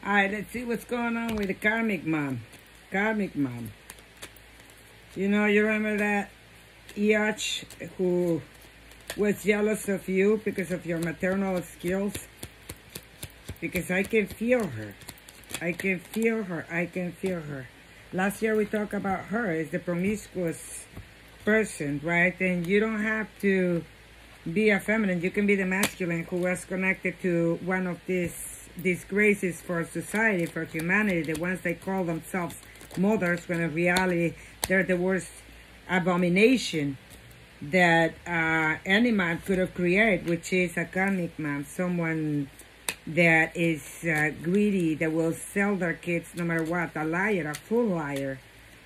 All right, let's see what's going on with the karmic mom. Karmic mom. You remember that Yach who was jealous of you because of your maternal skills? Because I can feel her. I can feel her. I can feel her. Last year we talked about her as the promiscuous person, right? And you don't have to be a feminine. You can be the masculine who was connected to one of these disgraces for society, for humanity, the ones they call themselves mothers, when in reality they're the worst abomination that any man could have created, which is a karmic man, someone that is greedy, that will sell their kids no matter what, a liar, a full liar.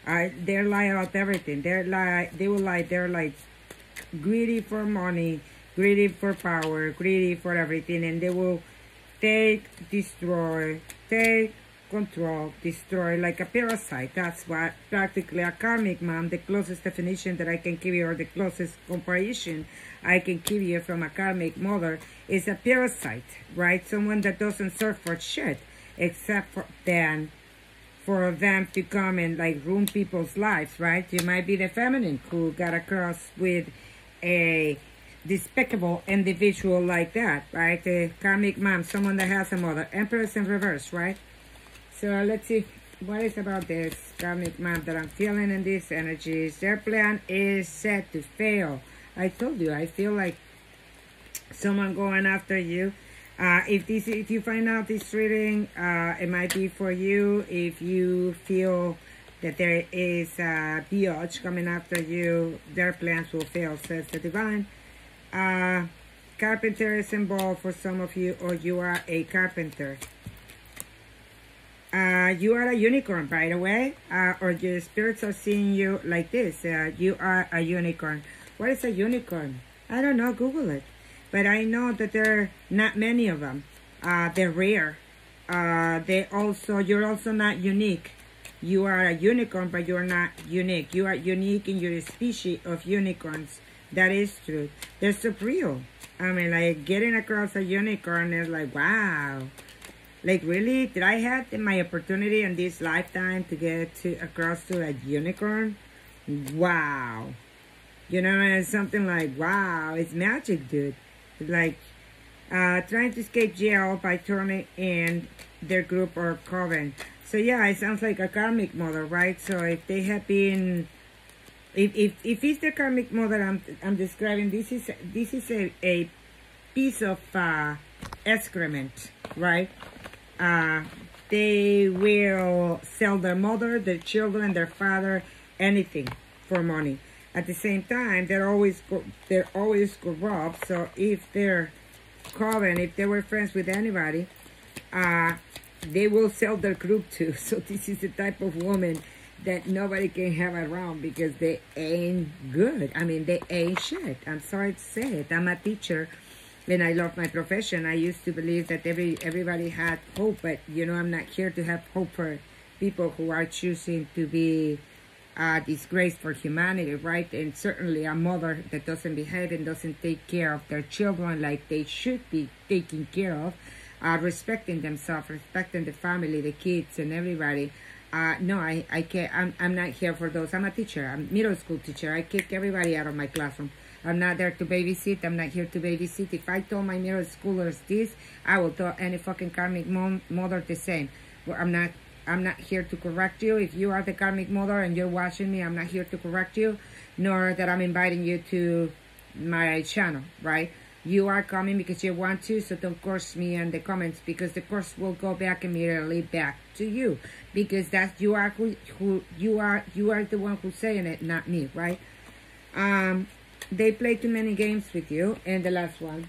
They're lying about everything. They're like greedy for money, greedy for power, greedy for everything, and they will take, destroy, take, control, destroy, like a parasite. That's what practically a karmic mom, the closest definition that I can give you, or the closest comparison I can give you from a karmic mother, is a parasite, right? Someone that doesn't serve for shit, except for them to come and like ruin people's lives, right? You might be the feminine who got across with a despicable individual like that, right? The karmic mom, someone that has a mother. Empress in reverse, right? So let's see what is about this karmic mom that I'm feeling in these energies. Their plan is set to fail. I told you, I feel like someone going after you. If you find out this reading, it might be for you. If you feel that there is a biatch coming after you, their plans will fail, says the divine. Carpenter is involved for some of you, or you are a carpenter. You are a unicorn, by the way, or your spirits are seeing you like this. You are a unicorn. What is a unicorn? I don't know. Google it. But I know that there are not many of them. They're rare. You're also not unique. You are a unicorn, but you're not unique. You are unique in your species of unicorns. That is true. They're so real. I mean, like, getting across a unicorn is like, wow. Like, really? Did I have my opportunity in this lifetime to get across to a unicorn? Wow. You know, it's something like, wow, it's magic, dude. It's like trying to escape jail by turning in their group or coven. So yeah, it sounds like a karmic mother, right? So if they have been, if it's the karmic mother I'm describing, this is a piece of excrement, right? They will sell their mother, their children, their father, anything for money. At the same time, they're always corrupt. So if they're coven, if they were friends with anybody, they will sell their group too. So this is the type of woman that nobody can have around because they ain't good. I mean, they ain't shit. I'm sorry to say it. I'm a teacher and I love my profession. I used to believe that everybody had hope, but you know, I'm not here to have hope for people who are choosing to be disgrace for humanity, right? And certainly a mother that doesn't behave and doesn't take care of their children like they should be taken care of, respecting themselves, respecting the family, the kids, and everybody. No, I can't. I'm not here for those. I'm a teacher. I'm a middle school teacher. I kick everybody out of my classroom. I'm not there to babysit. I'm not here to babysit. If I told my middle schoolers this, I will tell any fucking karmic mother the same. Well, I'm not here to correct you. If you are the karmic mother and you're watching me, I'm not here to correct you, nor that I'm inviting you to my channel, right? You are coming because you want to, so don't curse me in the comments, because the curse will go back immediately back to you, because that's you are who you are the one who's saying it, not me, right? They play too many games with you, and the last one,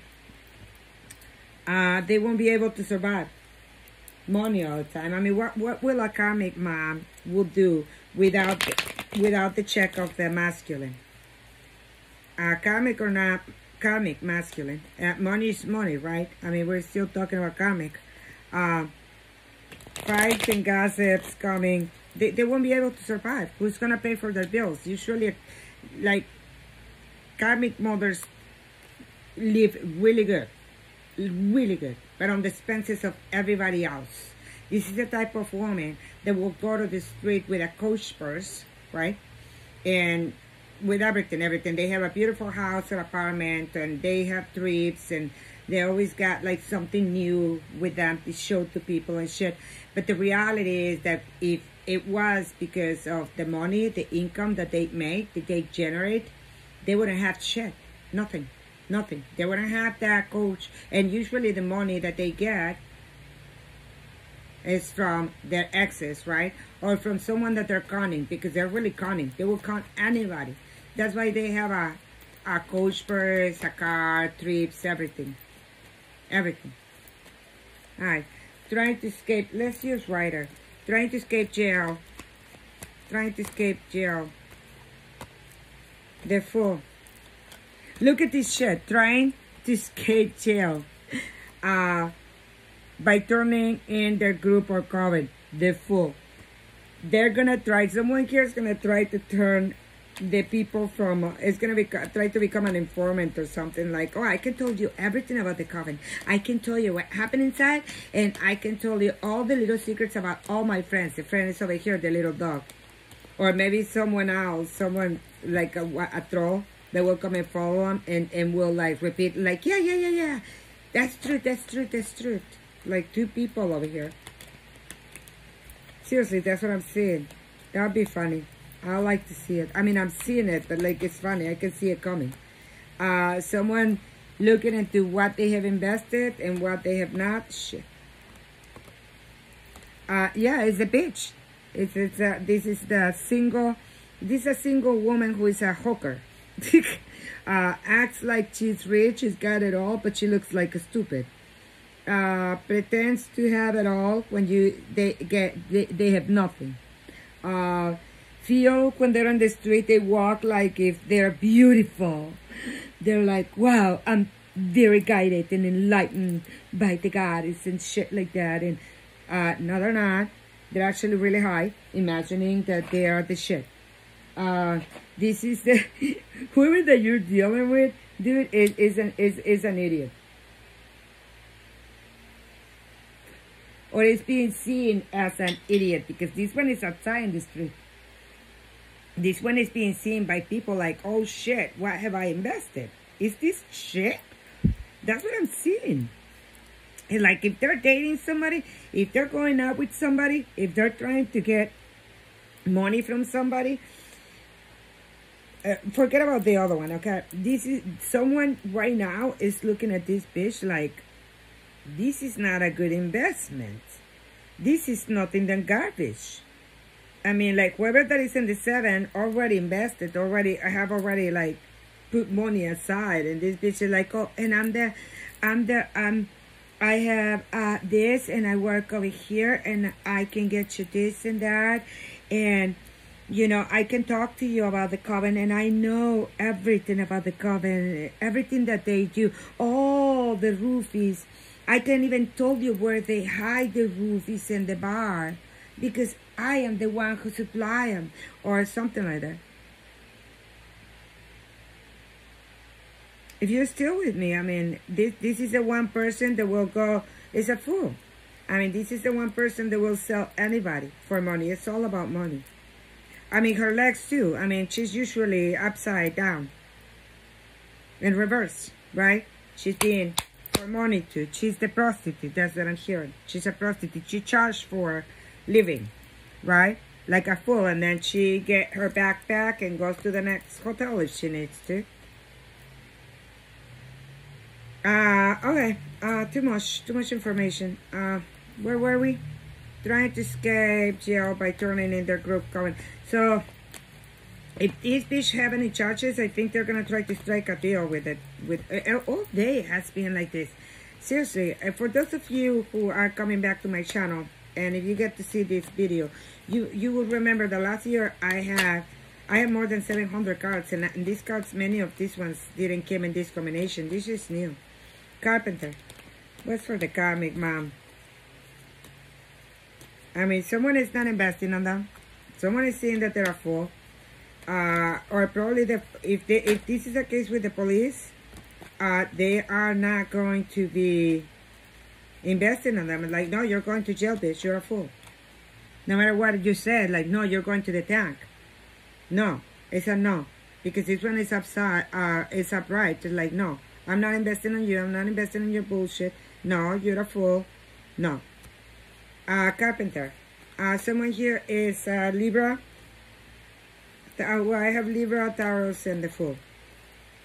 they won't be able to survive. Money all the time. I mean, what will a karmic mom would do without the check of the masculine? Karmic or not karmic masculine? Money is money, right? I mean, we're still talking about karmic. Fights and gossips coming. They won't be able to survive. Who's gonna pay for their bills? Usually, like, karmic mothers live really good, but on the expenses of everybody else. This is the type of woman that will go to the street with a Coach purse, right? And with everything. They have a beautiful house or apartment, and they have trips, and they always got like something new with them to show to people and shit. But the reality is that if it was because of the money, the income that they make, that they generate, they wouldn't have shit. Nothing. They wouldn't have that Coach. And usually the money that they get is from their exes, right? Or from someone that they're conning, because they're really conning. They will con anybody. That's why they have a Coach purse, a car, trips, everything. Everything. Alright. Trying to escape. Let's use writer. Trying to escape jail. Trying to escape jail. The fool. Look at this shit. Trying to escape jail. By turning in their group or coven. The fool. They're gonna try. Someone here is gonna try to turn the people from it's gonna be try to become an informant or something, like, oh, I can tell you everything about the coven. I can tell you what happened inside, and I can tell you all the little secrets about all my friends. The friend is over here, the little dog. Or maybe someone else, someone like a troll that will come and follow them and will like repeat like, yeah, that's truth. Like 2 people over here. Seriously, that's what I'm seeing. That would be funny. I like to see it. I mean, I'm seeing it, but like it's funny. I can see it coming. Someone looking into what they have invested and what they have not. Shit. Yeah, it's a bitch. This is a single woman who is a hooker. Acts like she's rich, she's got it all, but she looks like a stupid. Pretends to have it all when they have nothing. Feel when they're on the street, they walk like if they're beautiful. They're like, wow, I'm very guided and enlightened by the goddess and shit like that. And no, they're not. They're actually really high, imagining that they are the shit. This is the whoever that you're dealing with, dude, is an idiot. Or is being seen as an idiot, because this one is outside in the street. This one is being seen by people like, oh shit, what have I invested? Is this shit? That's what I'm seeing. And like if they're dating somebody, if they're going out with somebody, if they're trying to get money from somebody, forget about the other one, okay? This is someone right now is looking at this bitch like, this is not a good investment. This is nothing than garbage. I mean, like, whoever that is in the 7 already invested, I have already, like, put money aside. And this bitch is like, oh, and I have this, and I work over here, and I can get you this and that. And, you know, I can talk to you about the coven, and I know everything about the coven, everything that they do, all the roofies. I can even tell you where they hide the roofies in the bar, because I am the one who supply them, or something like that. If you're still with me, I mean, this is the one person that will go, is a fool. I mean, this is the one person that will sell anybody for money. It's all about money. I mean, her legs too. I mean, she's usually upside down. In reverse, right? She's being for money too. She's the prostitute. That's what I'm hearing. She's a prostitute. She charged for living, right? Like a fool. And then she get her backpack and goes to the next hotel if she needs to. Okay. Too much information. Where were we? Trying to escape jail by turning in their group coven. So, if these bitch have any charges, I think they're gonna try to strike a deal with it. All day it has been like this. Seriously, for those of you who are coming back to my channel, and if you get to see this video, you will remember the last year I have more than 700 cards, and these cards, many of these ones didn't come in this combination. This is new. Carpenter. What's for the karmic mom? I mean, someone is not investing on them. Someone is saying that they're a fool. Or probably if this is the case with the police, they are not going to be investing in them. Like, no, you're going to jail, bitch. You're a fool. No matter what you said, like, no, you're going to the tank. No, it's a no. Because this one is upside, it's upright. It's like, no, I'm not investing in you. I'm not investing in your bullshit. No, you're a fool. No. Carpenter. Someone here is Libra. Well, I have Libra, Taurus, and the Fool.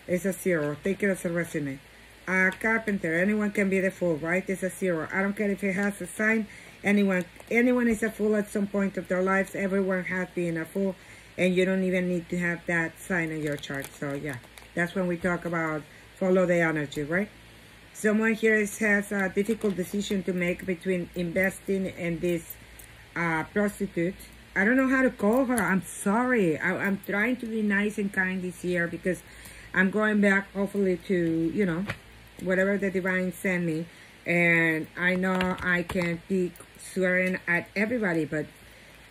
It's a 0. Take it as a resume. Carpenter. Anyone can be the Fool, right? It's a 0. I don't care if it has a sign. Anyone is a fool at some point of their lives. Everyone has been a fool. And you don't even need to have that sign in your chart. So, yeah. That's when we talk about follow the energy, right? Someone here has a difficult decision to make between investing and this prostitute. I don't know how to call her. I'm sorry. I'm trying to be nice and kind this year because I'm going back, hopefully, to, you know, whatever the divine send me. And I know I can't be swearing at everybody, but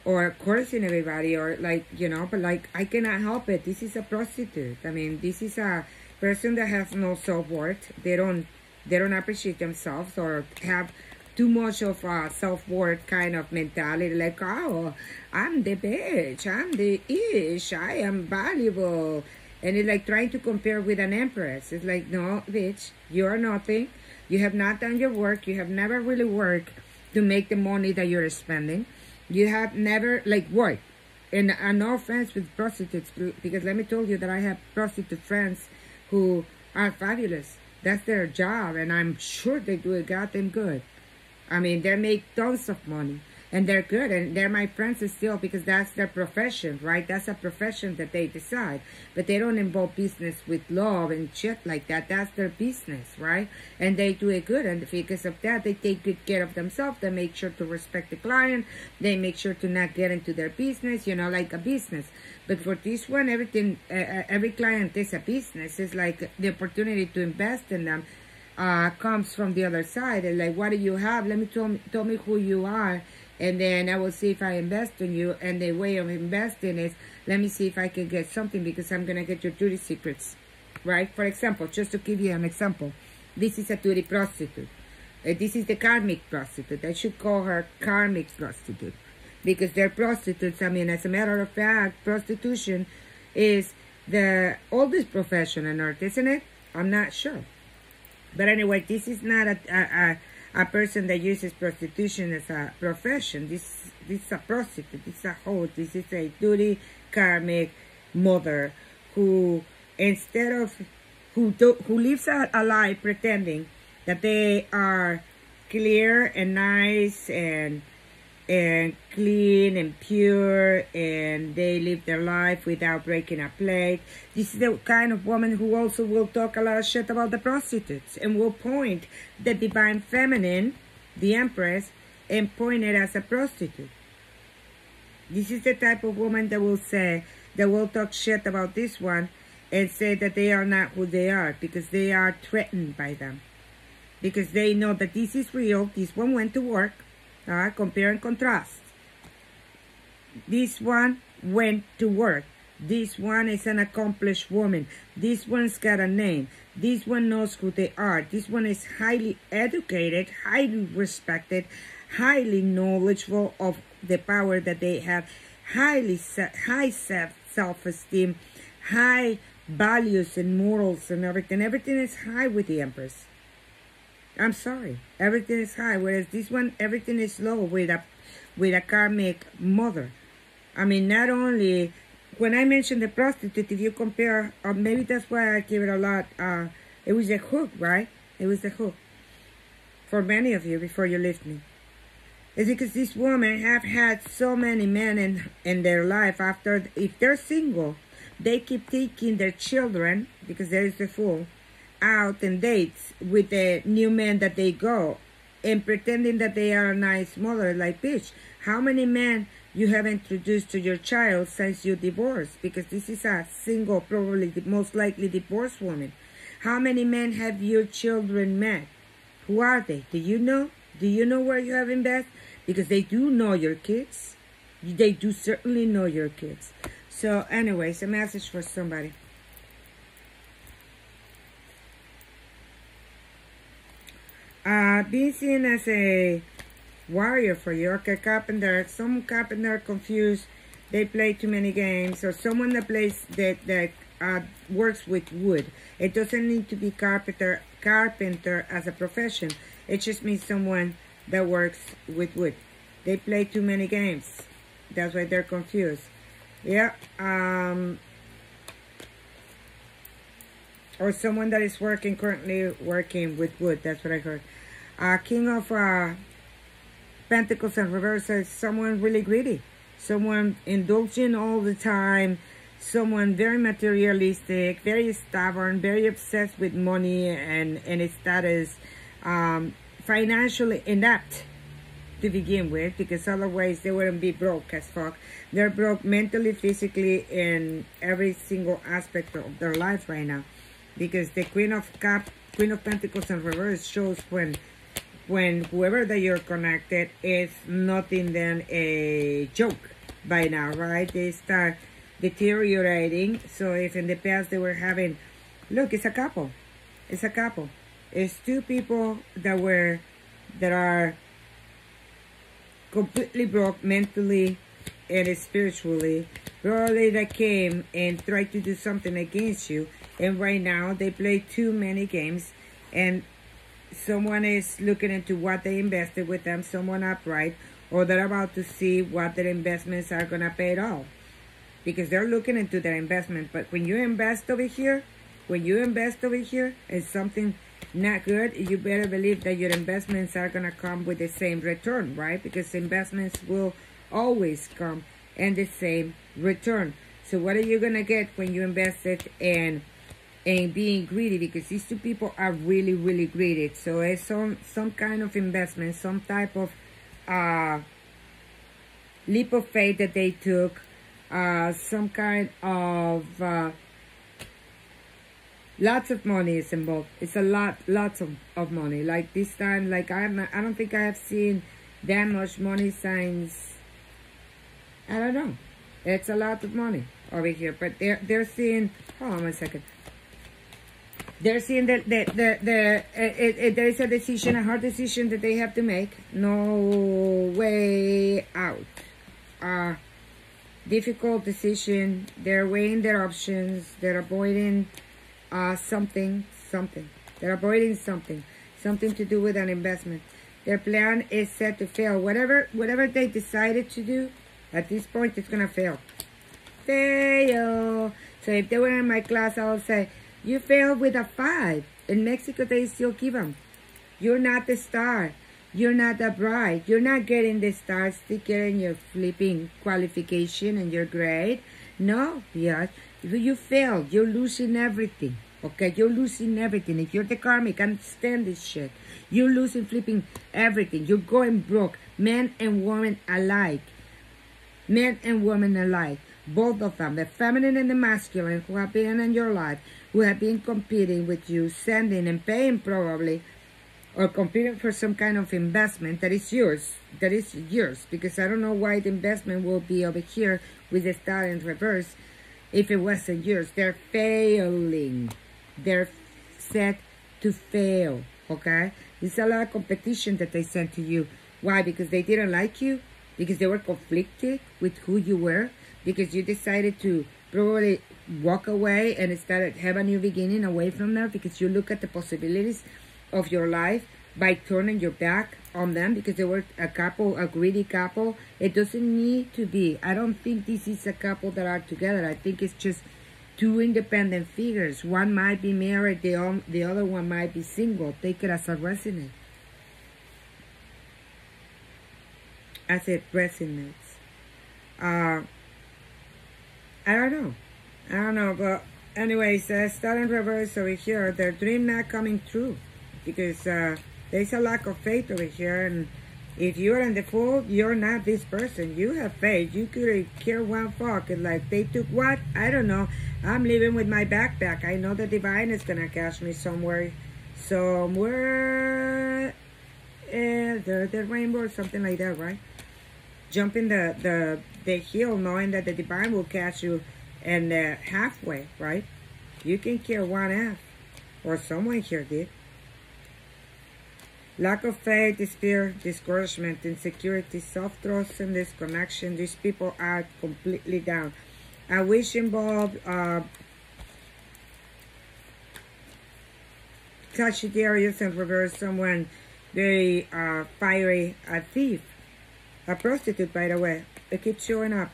or cursing everybody, or like, you know, but like, I cannot help it. This is a prostitute. I mean, this is a person that has no self-worth. They don't appreciate themselves or have too much of a self-worth kind of mentality, like, oh, I'm the bitch, I'm the ish, I am valuable. And it's like trying to compare with an empress. It's like, no, bitch, you're nothing. You have not done your work. You have never really worked to make the money that you're spending. You have never, like, worked. And no offense with prostitutes, because let me tell you that I have prostitute friends who are fabulous. That's their job, and I'm sure they do a goddamn good. I mean, they make tons of money, and they're good, and they're my friends still because that's their profession, right? That's a profession that they decide, but they don't involve business with love and shit like that. That's their business, right? And they do it good, and because of that, they take good care of themselves. They make sure to respect the client. They make sure to not get into their business, you know, like a business. But for this one, everything, every client is a business. It's like the opportunity to invest in them comes from the other side. And like, what do you have? Let me tell me who you are, and then I will see if I invest in you. And the way of investing is, let me see if I can get something, because I'm gonna get your dirty secrets, right? For example, just to give you an example, this is a dirty prostitute. This is the karmic prostitute. I should call her karmic prostitute, because they're prostitutes. I mean, as a matter of fact, prostitution is the oldest profession on earth, isn't it? I'm not sure. But anyway, this is not a person that uses prostitution as a profession. This is a prostitute. This is a host. This is a dirty karmic mother who, instead of who lives a life pretending that they are clear and nice and clean and pure, and they live their life without breaking a plate. This is the kind of woman who also will talk a lot of shit about the prostitutes and will point the divine feminine, the empress, and point it as a prostitute. This is the type of woman that will say, that will talk shit about this one and say that they are not who they are, because they are threatened by them. Because they know that this is real. This one went to work. Compare and contrast. This one went to work. This one is an accomplished woman. This one's got a name. This one knows who they are. This one is highly educated, highly respected, highly knowledgeable of the power that they have, high self-esteem, high values and morals and everything. Everything is high with the Empress. I'm sorry. Everything is high, whereas this one, everything is low with a karmic mother. I mean, not only, when I mentioned the prostitute, if you compare, maybe that's why I give it a lot, it was a hook, right? It was a hook for many of you before you left me. It's because these women have had so many men in their life. After, if they're single, they keep taking their children, because there is the fool, out and dates with the new men that they go, and pretending that they are a nice mother. Like, bitch, how many men you have introduced to your child since you divorced? Because this is a single, probably the most likely divorced woman. How many men have your children met? Who are they? Do you know? Do you know where you have invested? Because they do know your kids. They do certainly know your kids. So anyways, a message for somebody. being seen as a warrior for you. Okay, carpenter. Some carpenter confused. They play too many games, or someone that plays that works with wood. It doesn't need to be carpenter as a profession. It just means someone that works with wood. They play too many games. That's why they're confused. Yeah. Or someone that is currently working with wood. That's what I heard. King of Pentacles in reverse is someone really greedy. Someone indulging all the time. Someone very materialistic, very stubborn, very obsessed with money and its status. Financially inept to begin with, because otherwise they wouldn't be broke as fuck. They're broke mentally, physically, in every single aspect of their life right now. Because the Queen of Pentacles in reverse shows when whoever that you're connected is nothing than a joke by now, right? They start deteriorating. So if in the past they were having, look, it's a couple. It's a couple. It's two people that are completely broke mentally and spiritually. Probably that came and tried to do something against you. And right now they play too many games, and someone is looking into what they invested with them, someone upright, or they're about to see what their investments are going to pay it off. Because they're looking into their investment. But when you invest over here, in something not good, you better believe that your investments are going to come with the same return, right? Because investments will always come in the same return. So what are you going to get when you invest it in being greedy? Because these two people are really, really greedy. So it's some kind of investment, some type of leap of faith that they took, some kind of lots of money is involved. It's a lots of money. Like this time, like I don't think I have seen that much money signs. I don't know. It's a lot of money over here, but they're seeing. Hold on a second. They're seeing that there is a decision, a hard decision that they have to make. No way out. Difficult decision. They're weighing their options. They're avoiding something. They're avoiding something to do with an investment. Their plan is set to fail. Whatever they decided to do, at this point, it's gonna fail. Fail. So if they were in my class, I would say, you failed with a 5. In Mexico, they still give them. You're not the star. You're not the bride. You're not getting the star sticker in your flipping qualification and your grade. No, yeah. You failed. You're losing everything. Okay, you're losing everything. If you're the karmic, understand this shit. You're losing flipping everything. You're going broke. Men and women alike. Men and women alike. Both of them, the feminine and the masculine, who have been in your life, who have been competing with you, sending and paying probably, or competing for some kind of investment that is yours. That is yours. Because I don't know why the investment will be over here with the star in reverse if it wasn't yours. They're failing. They're set to fail. Okay? There's a lot of competition that they sent to you. Why? Because they didn't like you? Because they were conflicted with who you were? Because you decided to probably walk away and have a new beginning away from them, because you look at the possibilities of your life by turning your back on them because they were a couple, a greedy couple. It doesn't need to be. I don't think this is a couple that are together. I think it's just two independent figures. One might be married, the other one might be single. Take it as a resonance. As it resonates. I don't know, but anyways, star in reverse over here, their dream not coming true, because there's a lack of faith over here, and if you're in the Fool, you're not this person. You have faith. You could care one fuck, and like, they took what? I don't know. I'm living with my backpack. I know the divine is gonna catch me somewhere, the rainbow or something like that, right? Jumping the hill, knowing that the divine will catch you and halfway, right? You can kill one half, or someone here did. Lack of faith, despair, discouragement, insecurity, self-trust, and disconnection. These people are completely down. I wish involved Sagittarius and reverse, someone very fiery, a thief, a prostitute, by the way. It keeps showing up.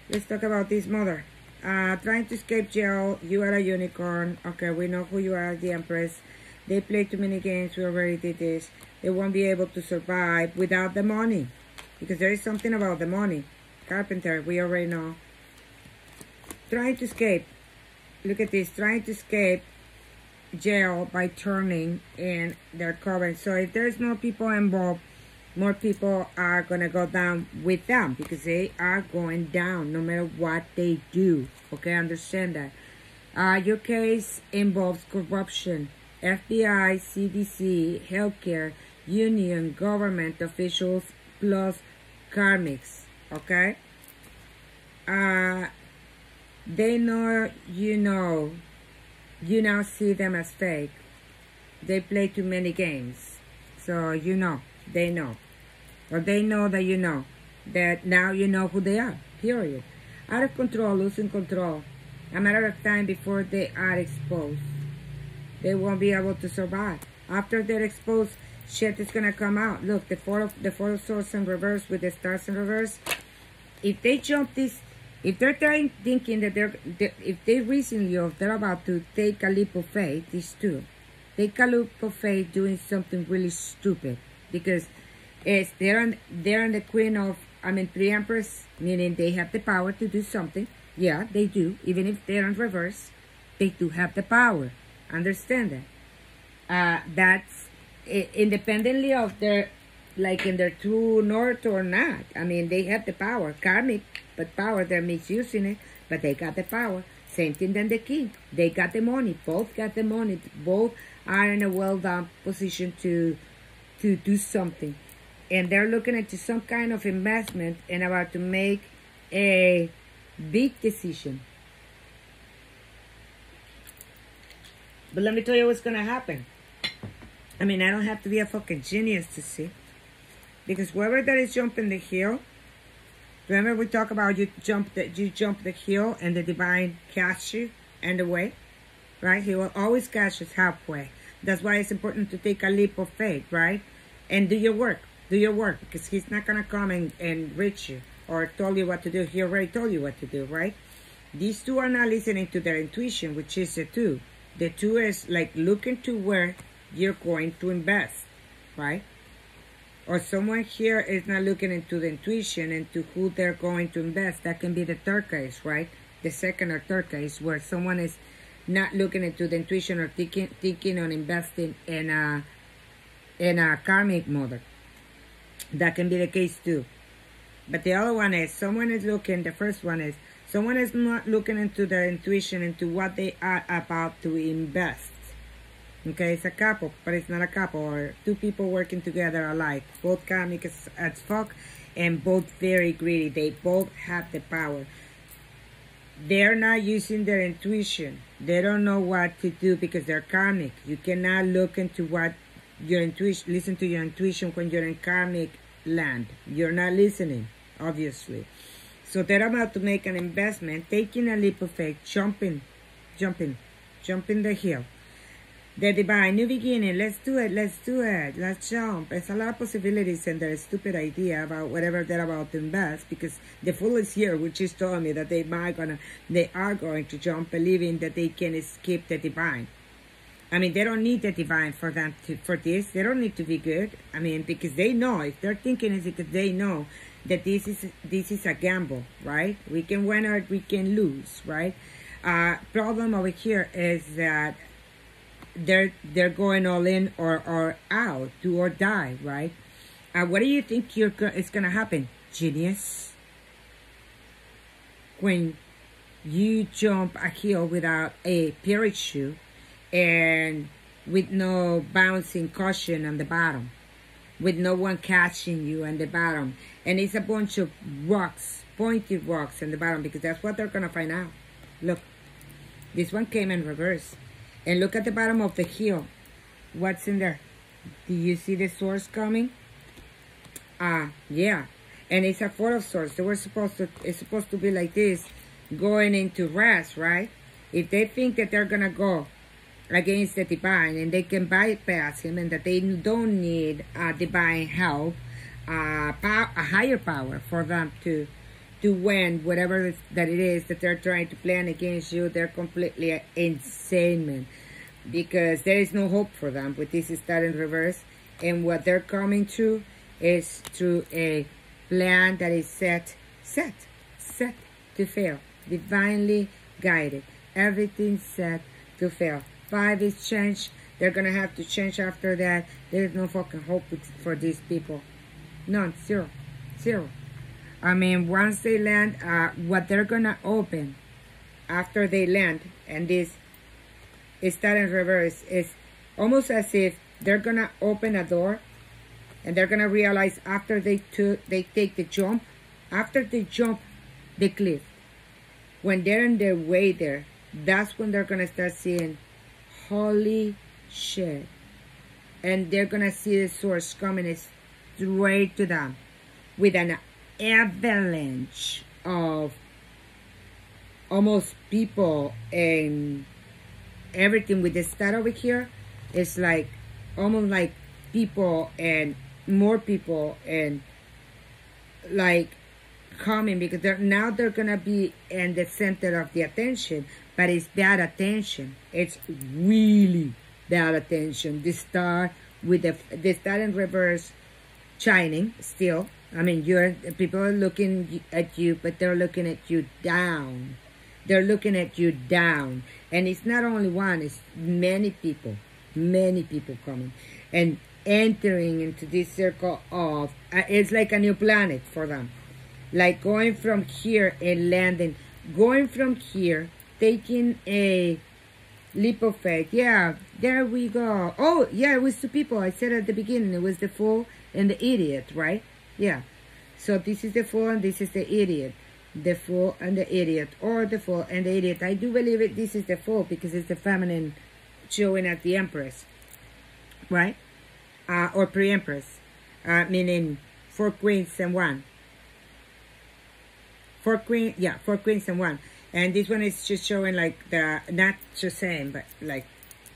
Let's talk about this mother. Trying to escape jail. You are a unicorn. Okay, we know who you are, the Empress. They play too many games. We already did this. They won't be able to survive without the money. Because there is something about the money. Carpenter, we already know. Trying to escape. Look at this. Trying to escape jail by turning in their coven. So if there's more people involved, more people are going to go down with them. Because they are going down no matter what they do. Okay, understand that. Your case involves corruption. FBI, CDC, healthcare, union, government officials, plus karmics, okay? They know you now see them as fake. They play too many games. So you know, they know. Or they know that you know. That now you know who they are, period. Out of control, losing control. A matter of time before they are exposed. They won't be able to survive. After they're exposed, shit is gonna come out. Look, the four of swords in reverse with the stars in reverse. If they jump this, if they're thinking that if they recently or they're about to take a leap of faith, these two, take a leap of faith doing something really stupid because they're on the queen of three empress, meaning they have the power to do something. Yeah, they do. Even if they're in reverse, they do have the power. Understand that. That's independently of their, like in their true north or not. I mean, they have the power, karmic, but power, they're misusing it, but they got the power. Same thing than the king. They got the money. Both got the money. Both are in a well-done position to do something. And they're looking into some kind of investment and about to make a big decision. But let me tell you what's going to happen. I mean, I don't have to be a fucking genius to see. Because whoever that is jumping the hill, remember we talk about you jump the hill and the divine catch you and the way, right? He will always catch us halfway. That's why it's important to take a leap of faith, right? And do your work. Do your work. Because he's not going to come and reach you or tell you what to do. He already told you what to do, right? These two are not listening to their intuition, which is the two. The two is like looking to where you're going to invest, right? Or someone here is not looking into the intuition into who they're going to invest. That can be the third case, right? The second or third case where someone is not looking into the intuition or thinking on investing in a karmic mother. That can be the case too. But the other one is someone is looking, the first one is someone is not looking into their intuition, into what they are about to invest. Okay, it's a couple, but it's not a couple, or two people working together alike. Both karmic as fuck, and both very greedy. They both have the power. They're not using their intuition. They don't know what to do because they're karmic. You cannot look into what your intuition, listen to your intuition when you're in karmic land. You're not listening, obviously. So they're about to make an investment, taking a leap of faith, jumping the hill. The divine, new beginning, let's do it, let's jump. There's a lot of possibilities in their stupid idea about whatever they're about to invest, because the fool is here, which is telling me that they are going to jump, believing that they can escape the divine. I mean, they don't need the divine for this. They don't need to be good. I mean, because they know, if they're thinking is because they know that this is a gamble, right? We can win or we can lose, right? Problem over here is that they're going all in or out, do or die, right? What do you think is gonna happen, genius? When you jump a hill without a parachute and with no bouncing cushion on the bottom, with no one catching you on the bottom, and it's a bunch of rocks, pointed rocks on the bottom, because that's what they're gonna find out. Look, this one came in reverse. And look at the bottom of the hill. What's in there? Do you see the swords coming? Yeah. And it's a four of swords. They were it's supposed to be like this, going into rest, right? If they think that they're gonna go against the divine and they can bypass him and that they don't need divine help, a higher power for them to win whatever that it is that they're trying to plan against you, they're completely insane, man. Because there is no hope for them with this star in reverse. And what they're coming to is through a plan that is set to fail. Divinely guided. Everything set to fail. 5 is changed. They're going to have to change after that. There's no fucking hope for these people. None. Zero. Zero. I mean, once they land, what they're going to open after they land, and this is that in reverse, is almost as if they're going to open a door and they're going to realize after they take the jump, after they jump the cliff, when they're on their way there, that's when they're going to start seeing, holy shit. And they're going to see the source coming straight to them with an avalanche of almost people and everything. With the star over here, it's like almost like people and more people and like coming, because now they're gonna be in the center of the attention, but it's bad attention. It's really bad attention. The star with the star in reverse shining still. I mean, people are looking at you, but they're looking at you down. They're looking at you down. And it's not only one, it's many people coming and entering into this circle of, it's like a new planet for them. Like going from here and landing, going from here, taking a leap of faith. Yeah, there we go. Oh, yeah, it was 2 people. I said at the beginning, it was the fool and the idiot, right? Yeah. So this is the fool and this is the idiot. The fool and the idiot, or the fool and the idiot. I do believe this is the fool because it's the feminine showing at the empress, right? Or pre-empress, meaning 4 queens and 1. 4 queens and 1. And this one is just showing like not just saying, but like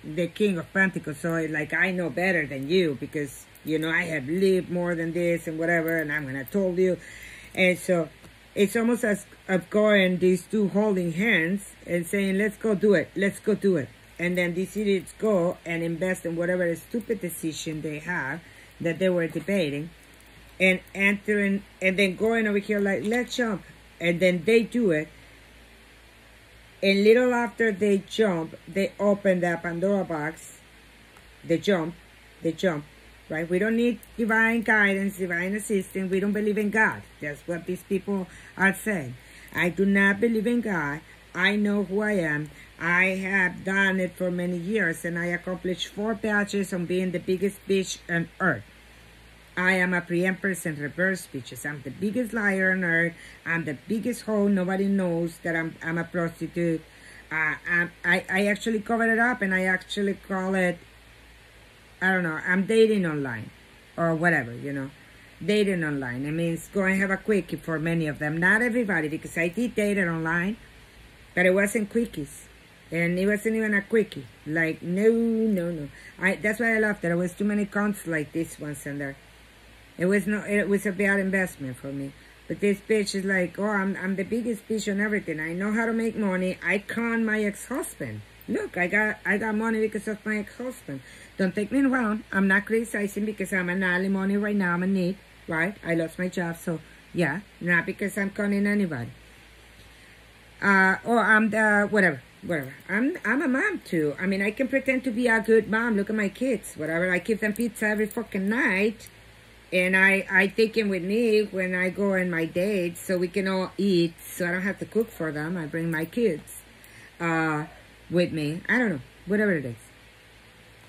the King of Pentacles. So like, I know better than you because, you know, I have lived more than this and whatever, and I'm going to told you. And so it's almost as of going, these 2 holding hands and saying, let's go do it. Let's go do it. And then these idiots go and invest in whatever stupid decision they have that they were debating and entering and then going over here like, let's jump. And then they do it. And little after they jump, they open the Pandora box. They jump, right? We don't need divine guidance, divine assistance. We don't believe in God. That's what these people are saying. I do not believe in God. I know who I am. I have done it for many years, and I accomplished 4 badges on being the biggest bitch on earth. I am a pre-empress in reverse bitches. I'm the biggest liar on earth. I'm the biggest hoe. Nobody knows that I'm a prostitute. I actually cover it up, and I actually call it, I don't know, I'm dating online or whatever, you know. Dating online. I mean, it's going to have a quickie for many of them. Not everybody, because I did date it online, but it wasn't quickies. And it wasn't even a quickie. Like, no. That's why I love that. There was too many cons like this ones in there. It was a bad investment for me. But this bitch is like, oh, I'm the biggest bitch on everything. I know how to make money. I con my ex-husband. Look, I got money because of my ex-husband. Don't take me wrong. I'm not criticizing because I'm an alimony right now. I'm in need, right? I lost my job, so yeah. Not because I'm conning anybody. Or I'm the whatever. I'm a mom too. I mean, I can pretend to be a good mom. Look at my kids. Whatever. I give them pizza every fucking night. And I take them with me when I go on my dates so we can all eat, so I don't have to cook for them. I bring my kids with me. I don't know, whatever it is.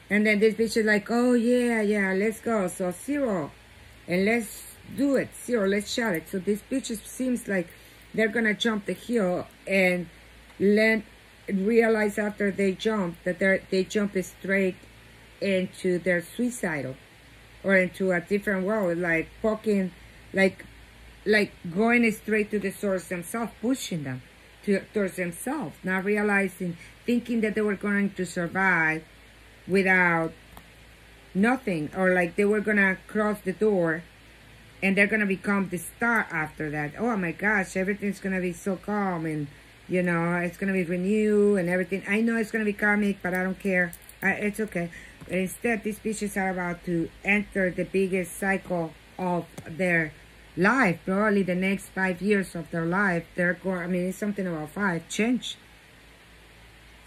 And then this bitch is like, oh yeah, let's go. So 0, and let's do it. 0, let's shot it. So this bitch seems like they're gonna jump the hill and realize after they jump that they jump straight into their suicidal or into a different world, like poking, like going straight to the source themselves, pushing them towards themselves, not realizing, thinking that they were going to survive without nothing, or like they were gonna cross the door and they're gonna become the star after that. Oh my gosh, everything's gonna be so calm, and you know, it's gonna be renewed and everything. I know it's gonna be karmic, but I don't care. It's okay. But instead, these bitches are about to enter the biggest cycle of their life, probably the next 5 years of their life. They're going, I mean, it's something about 5, change.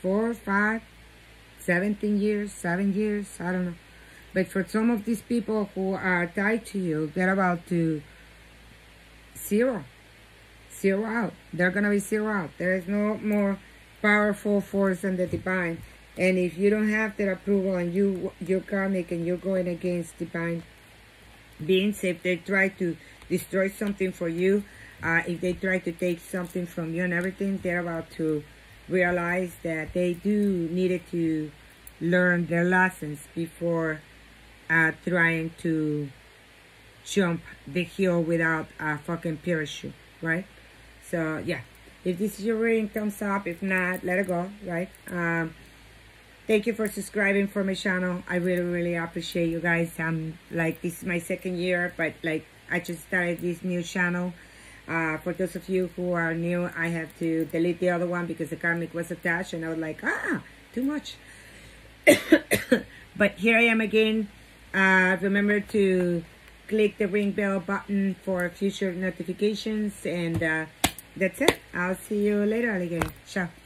4, 5, 17 years, 7 years, I don't know. But for some of these people who are tied to you, they're about to zero out. They're going to be zero out. There is no more powerful force than the divine. And if you don't have their approval and you're karmic and you're going against divine beings, if they try to destroy something for you, if they try to take something from you and everything, they're about to realize that they do needed to learn their lessons before trying to jump the hill without a fucking parachute, right? So yeah, if this is your reading, thumbs up. If not, let it go, right? Thank you for subscribing for my channel. I really appreciate you guys. Like, this is my 2nd year, but like I just started this new channel. For those of you who are new, I have to delete the other one because the karmic was attached, and I was like, too much. But here I am again. Remember to click the ring bell button for future notifications, and that's it. I'll see you later, alligator. Ciao.